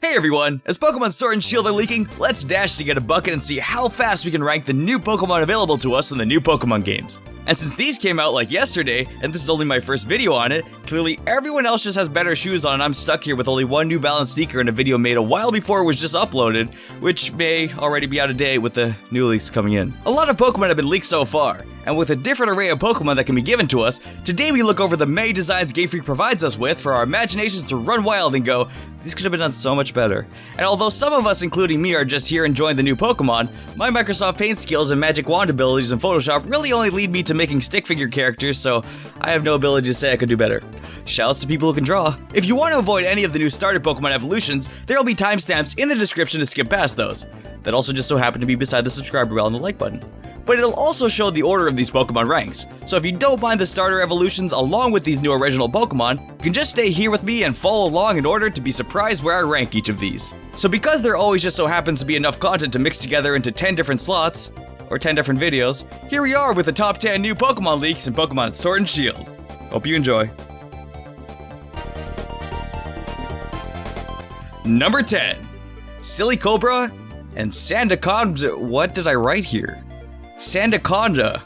Hey everyone! As Pokemon Sword and Shield are leaking, let's dash to get a bucket and see how fast we can rank the new Pokemon available to us in the new Pokemon games. And since these came out like yesterday, and this is only my first video on it, clearly everyone else just has better shoes on and I'm stuck here with only one New Balance sneaker in a video made a while before it was just uploaded, which may already be out of date with the new leaks coming in. A lot of Pokemon have been leaked so far, and with a different array of Pokemon that can be given to us, today we look over the many designs Game Freak provides us with for our imaginations to run wild and go, these could have been done so much better. And although some of us, including me, are just here enjoying the new Pokemon, my Microsoft Paint skills and Magic Wand abilities in Photoshop really only lead me to making stick figure characters, so I have no ability to say I could do better. Shoutouts to people who can draw. If you want to avoid any of the new starter Pokemon evolutions, there will be timestamps in the description to skip past those. That also just so happen to be beside the subscribe bell and the like button. But it'll also show the order of these Pokemon ranks. So if you don't mind the starter evolutions along with these new original Pokemon, you can just stay here with me and follow along in order to be surprised where I rank each of these. So because there always just so happens to be enough content to mix together into 10 different slots, or 10 different videos, here we are with the top 10 new Pokemon leaks in Pokemon Sword and Shield. Hope you enjoy. Number 10. Silicobra and Sandaconda. What did I write here? Sandaconda.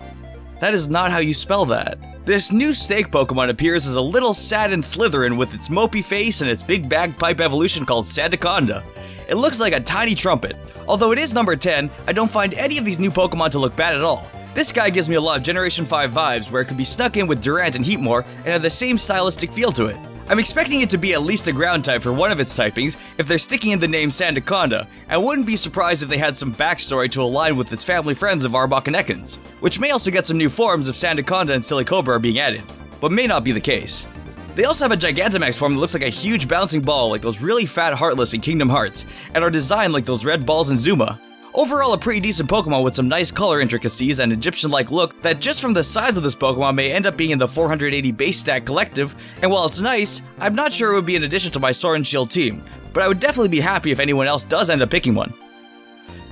That is not how you spell that. This new snake Pokemon appears as a little Satin Slytherin with its mopey face and its big bagpipe evolution called Sandaconda. It looks like a tiny trumpet. Although it is number 10, I don't find any of these new Pokemon to look bad at all. This guy gives me a lot of Generation 5 vibes where it could be snuck in with Durant and Heatmore and have the same stylistic feel to it. I'm expecting it to be at least a ground type for one of its typings if they're sticking in the name Sandaconda, and wouldn't be surprised if they had some backstory to align with its family friends of Arbok and Ekans, which may also get some new forms if Sandaconda and Silicobra are being added, but may not be the case. They also have a Gigantamax form that looks like a huge bouncing ball like those really fat Heartless in Kingdom Hearts, and are designed like those red balls in Zuma. Overall, a pretty decent Pokemon with some nice color intricacies and Egyptian-like look that just from the size of this Pokemon may end up being in the 480 base stat collective, and while it's nice, I'm not sure it would be an addition to my Sword and Shield team, but I would definitely be happy if anyone else does end up picking one.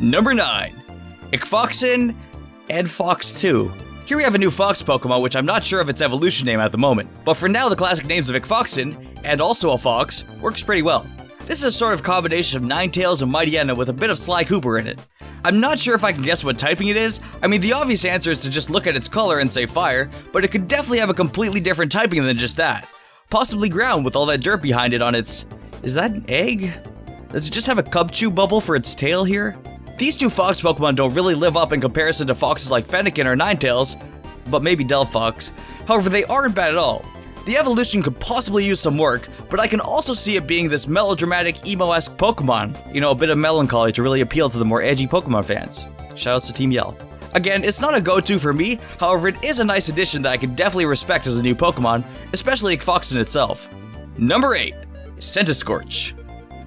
Number 9. Ikanfox and Fox 2. Here we have a new Fox Pokemon, which I'm not sure of its evolution name at the moment, but for now the classic names of Ikanfox and also a Fox works pretty well. This is a sort of combination of Ninetales and Mightyena with a bit of Sly Cooper in it. I'm not sure if I can guess what typing it is. I mean, the obvious answer is to just look at its color and say fire, but it could definitely have a completely different typing than just that. Possibly ground with all that dirt behind it on its... Is that an egg? Does it just have a Cubchoo bubble for its tail here? These two Fox Pokemon don't really live up in comparison to foxes like Fennekin or Ninetales, but maybe Delphox. However, they aren't bad at all. The evolution could possibly use some work, but I can also see it being this melodramatic, emo-esque Pokemon. You know, a bit of melancholy to really appeal to the more edgy Pokemon fans. Shoutouts to Team Yell. Again, it's not a go-to for me, however it is a nice addition that I can definitely respect as a new Pokemon, especially Ikanfox in itself. Number 8. Centiskorck.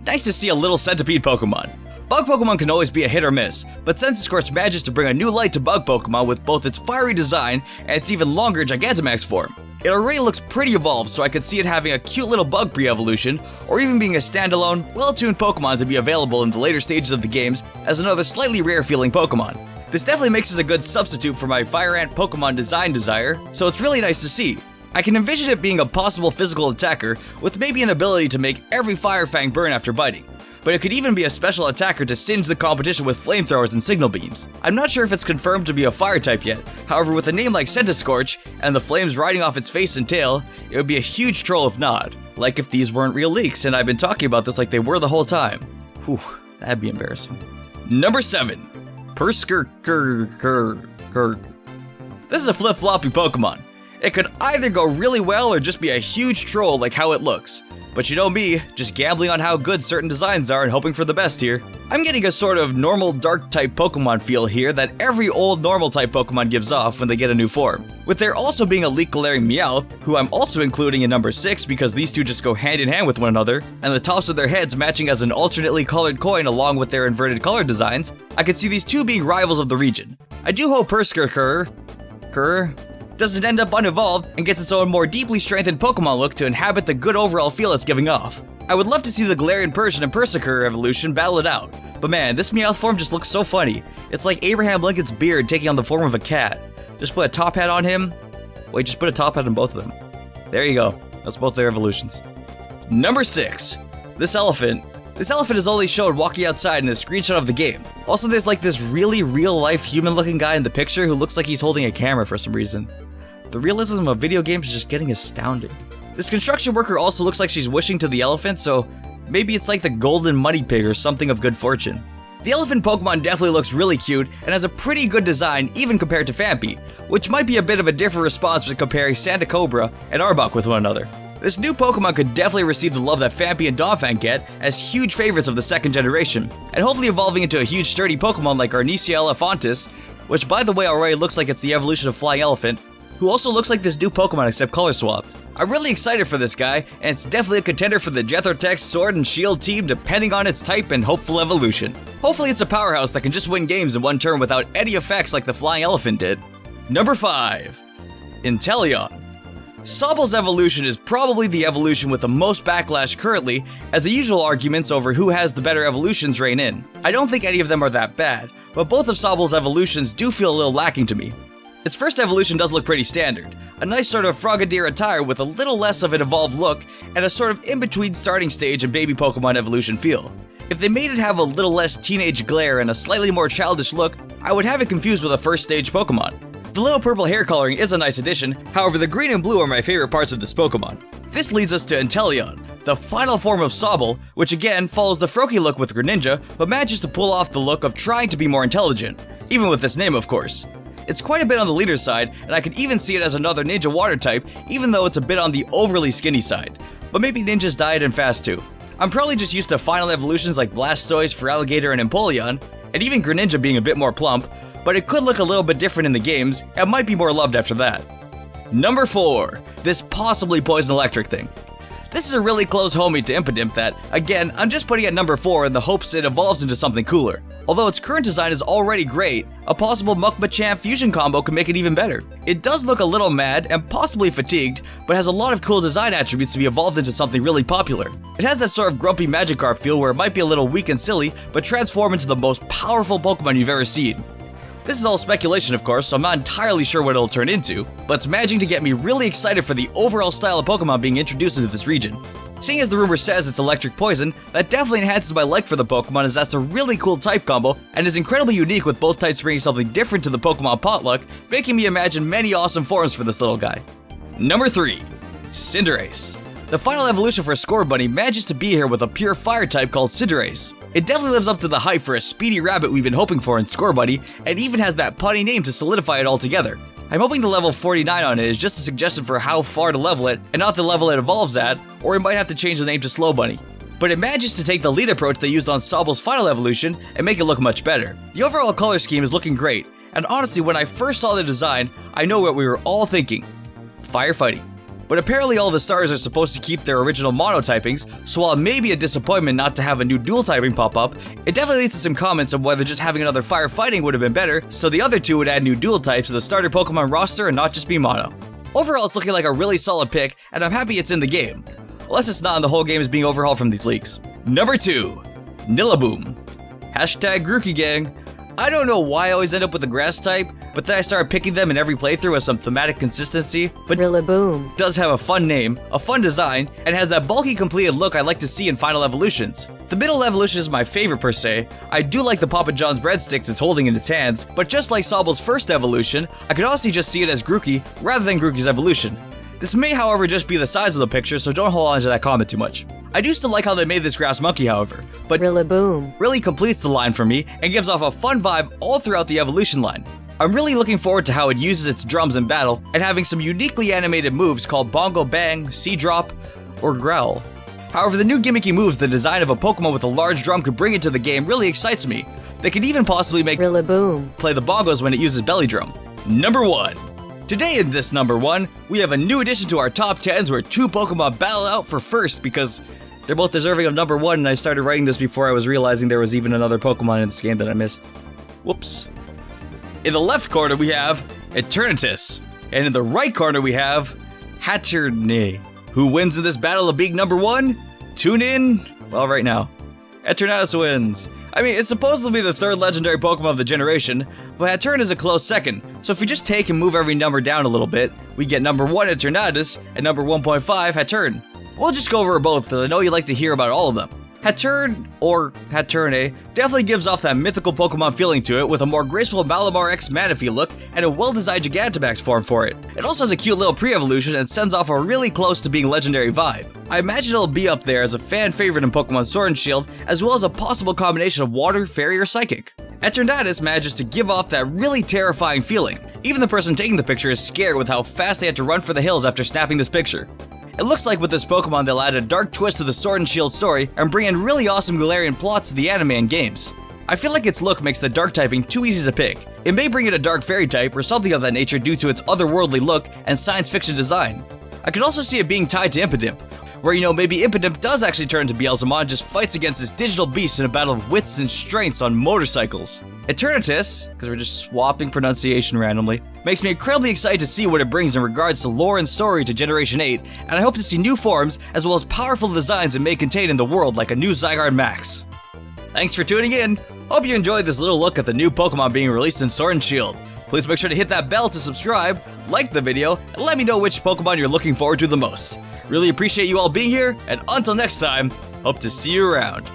Nice to see a little Centipede Pokemon. Bug Pokemon can always be a hit or miss, but Centiskorck manages to bring a new light to Bug Pokemon with both its fiery design and its even longer Gigantamax form. It already looks pretty evolved, so I could see it having a cute little bug pre-evolution, or even being a standalone, well-tuned Pokemon to be available in the later stages of the games as another slightly rare-feeling Pokemon. This definitely makes it a good substitute for my Fire Ant Pokemon design desire, so it's really nice to see. I can envision it being a possible physical attacker with maybe an ability to make every Fire Fang burn after biting. But it could even be a special attacker to singe the competition with flamethrowers and signal beams. I'm not sure if it's confirmed to be a fire type yet, however with a name like Centiskorck and the flames riding off its face and tail, it would be a huge troll if not. Like if these weren't real leaks and I've been talking about this like they were the whole time. Whew, that'd be embarrassing. Number 7. Perrserrker. This is a flip-floppy Pokemon. It could either go really well or just be a huge troll like how it looks. But you know me, just gambling on how good certain designs are and hoping for the best here. I'm getting a sort of normal dark type Pokemon feel here that every old normal type Pokemon gives off when they get a new form. With there also being a leaked Galarian Meowth, who I'm also including in number 6 because these two just go hand in hand with one another, and the tops of their heads matching as an alternately colored coin along with their inverted color designs, I could see these two being rivals of the region. I do hope Perrserrker doesn't end up unevolved and gets its own more deeply strengthened Pokemon look to inhabit the good overall feel it's giving off. I would love to see the Galarian Persian and Perrserrker evolution battle it out, but man, this Meowth form just looks so funny. It's like Abraham Lincoln's beard taking on the form of a cat. Just put a top hat on him. Wait, just put a top hat on both of them. There you go. That's both their evolutions. Number 6. This elephant This elephant is only shown walking outside in a screenshot of the game. Also, there's like this really real-life human-looking guy in the picture who looks like he's holding a camera for some reason. The realism of video games is just getting astounding. This construction worker also looks like she's wishing to the elephant, so maybe it's like the golden money pig or something of good fortune. The elephant Pokemon definitely looks really cute and has a pretty good design even compared to Phanpy, which might be a bit of a different response when comparing Sandaconda and Arbok with one another. This new Pokemon could definitely receive the love that Phanpy and Donphan get as huge favorites of the second generation, and hopefully evolving into a huge sturdy Pokemon like Arnesia Elephantis, which by the way already looks like it's the evolution of Flying Elephant, who also looks like this new Pokemon except color swapped. I'm really excited for this guy, and it's definitely a contender for the Jethrotex Sword and Shield team depending on its type and hopeful evolution. Hopefully it's a powerhouse that can just win games in one turn without any effects like the Flying Elephant did. Number 5. Intelleon. Sobble's evolution is probably the evolution with the most backlash currently, as the usual arguments over who has the better evolutions reign in. I don't think any of them are that bad, but both of Sobble's evolutions do feel a little lacking to me. Its first evolution does look pretty standard, a nice sort of Frogadier attire with a little less of an evolved look, and a sort of in-between starting stage and baby Pokemon evolution feel. If they made it have a little less teenage glare and a slightly more childish look, I would have it confused with a first stage Pokemon. The little purple hair coloring is a nice addition, however the green and blue are my favorite parts of this Pokemon. This leads us to Intelleon, the final form of Sobble, which again follows the Froakie look with Greninja, but manages to pull off the look of trying to be more intelligent, even with this name of course. It's quite a bit on the leader side, and I could even see it as another Ninja water type, even though it's a bit on the overly skinny side. But maybe Ninjas diet and fast too. I'm probably just used to final evolutions like Blastoise, Feraligatr, and Empoleon, and even Greninja being a bit more plump, but it could look a little bit different in the games, and might be more loved after that. Number 4. This possibly Poison Electric thing. This is a really close homie to Impidimp that, again, I'm just putting at number 4 in the hopes it evolves into something cooler. Although its current design is already great, a possible Mukmachamp fusion combo could make it even better. It does look a little mad and possibly fatigued, but has a lot of cool design attributes to be evolved into something really popular. It has that sort of grumpy Magikarp feel where it might be a little weak and silly, but transform into the most powerful Pokemon you've ever seen. This is all speculation of course, so I'm not entirely sure what it'll turn into, but it's managing to get me really excited for the overall style of Pokemon being introduced into this region. Seeing as the rumor says it's electric poison, that definitely enhances my like for the Pokemon as that's a really cool type combo, and is incredibly unique with both types bringing something different to the Pokemon potluck, making me imagine many awesome forms for this little guy. Number 3. Cinderace. The final evolution for Scorbunny manages to be here with a pure fire type called Cinderace. It definitely lives up to the hype for a speedy rabbit we've been hoping for in Scorbunny, and even has that punny name to solidify it altogether. I'm hoping the level 49 on it is just a suggestion for how far to level it, and not the level it evolves at, or it might have to change the name to Slowbunny. But it manages to take the lead approach they used on Sobble's final evolution and make it look much better. The overall color scheme is looking great, and honestly when I first saw the design, I know what we were all thinking. Firefighting. But apparently all the stars are supposed to keep their original monotypings, so while it may be a disappointment not to have a new dual typing pop up, it definitely leads to some comments on whether just having another firefighting would have been better, so the other two would add new dual types to the starter Pokemon roster and not just be mono. Overall it's looking like a really solid pick, and I'm happy it's in the game. Unless it's not and the whole game is being overhauled from these leaks. Number 2. Rillaboom. Hashtag Grookey gang. I don't know why I always end up with the grass type, but then I started picking them in every playthrough with some thematic consistency, but Rillaboom does have a fun name, a fun design, and has that bulky completed look I like to see in final evolutions. The middle evolution is my favorite per se. I do like the Papa John's breadsticks it's holding in its hands, but just like Sobble's first evolution, I could honestly just see it as Grookey rather than Grookey's evolution. This may however just be the size of the picture, so don't hold on to that comment too much. I do still like how they made this grass monkey however, but Rillaboom really completes the line for me and gives off a fun vibe all throughout the evolution line. I'm really looking forward to how it uses its drums in battle and having some uniquely animated moves called Bongo Bang, Sea Drop, or Growl. However, the new gimmicky moves the design of a Pokemon with a large drum could bring into the game really excites me. They could even possibly make Rillaboom play the bongos when it uses belly drum. Number 1. Today in this number 1, we have a new addition to our top 10s where 2 Pokemon battle out for first because they're both deserving of number 1 and I started writing this before I was realizing there was even another Pokemon in this game that I missed. Whoops. In the left corner we have Eternatus, and in the right corner we have Hatterne. Who wins in this battle of being number 1? Tune in, well right now. Eternatus wins. I mean, it's supposed to be the 3rd legendary Pokemon of the generation, but Hatterne is a close second, so if we just take and move every number down a little bit, we get number 1 Eternatus and number 1.5 Hatterne. We'll just go over both, because I know you like to hear about all of them. Hatterne, or Hatterne, definitely gives off that mythical Pokemon feeling to it with a more graceful Malamar X Manaphy look and a well-designed Gigantamax form for it. It also has a cute little pre-evolution and sends off a really close to being legendary vibe. I imagine it'll be up there as a fan favorite in Pokemon Sword and Shield, as well as a possible combination of Water, Fairy, or Psychic. Eternatus manages to give off that really terrifying feeling. Even the person taking the picture is scared with how fast they had to run for the hills after snapping this picture. It looks like with this Pokemon they'll add a dark twist to the Sword and Shield story and bring in really awesome Galarian plots to the anime and games. I feel like its look makes the dark typing too easy to pick. It may bring in a dark fairy type or something of that nature due to its otherworldly look and science fiction design. I could also see it being tied to Impidimp, where maybe Impidimp does actually turn to Beelzemon and just fights against this digital beast in a battle of wits and strengths on motorcycles. Eternatus, because we're just swapping pronunciation randomly, makes me incredibly excited to see what it brings in regards to lore and story to Generation 8, and I hope to see new forms as well as powerful designs it may contain in the world like a new Zygarde Max. Thanks for tuning in. Hope you enjoyed this little look at the new Pokemon being released in Sword and Shield. Please make sure to hit that bell to subscribe, like the video, and let me know which Pokemon you're looking forward to the most. Really appreciate you all being here, and until next time, hope to see you around.